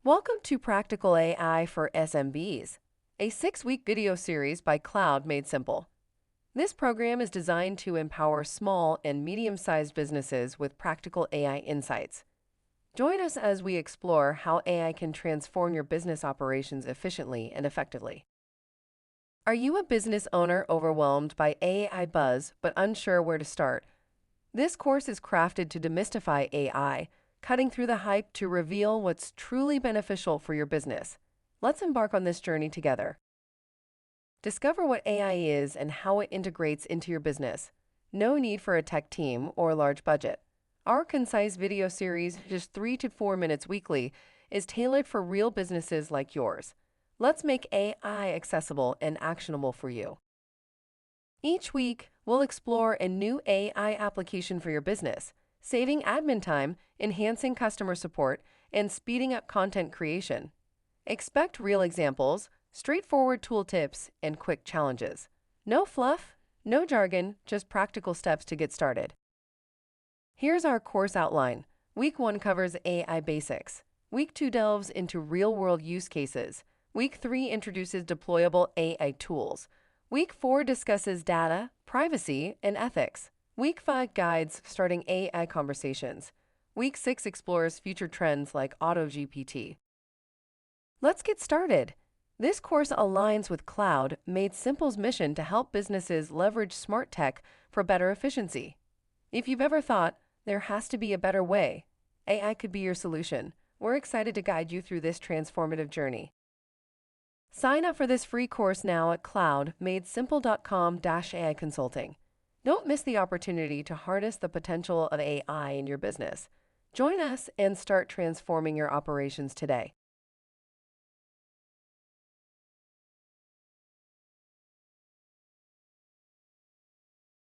Welcome to Practical AI for SMBs, a 6-week video series by Cloud Made Simple. This program is designed to empower small and medium-sized businesses with practical AI insights. Join us as we explore how AI can transform your business operations efficiently and effectively. Are you a business owner overwhelmed by AI buzz but unsure where to start? This course is crafted to demystify AI, cutting through the hype to reveal what's truly beneficial for your business. Let's embark on this journey together. Discover what AI is and how it integrates into your business. No need for a tech team or large budget. Our concise video series, just 3 to 4 minutes weekly, is tailored for real businesses like yours. Let's make AI accessible and actionable for you. Each week, we'll explore a new AI application for your business, saving admin time, enhancing customer support, and speeding up content creation. Expect real examples, straightforward tool tips, and quick challenges. No fluff, no jargon, just practical steps to get started. Here's our course outline. Week 1 covers AI basics. Week 2 delves into real-world use cases. Week 3 introduces deployable AI tools. Week 4 discusses data, privacy, and ethics. Week 5 guides starting AI conversations. Week 6 explores future trends like AutoGPT. Let's get started. This course aligns with Cloud Made Simple's mission to help businesses leverage smart tech for better efficiency. If you've ever thought, there has to be a better way, AI could be your solution. We're excited to guide you through this transformative journey. Sign up for this free course now at cloudmadesimple.com/AI consulting. Don't miss the opportunity to harness the potential of AI in your business. Join us and start transforming your operations today.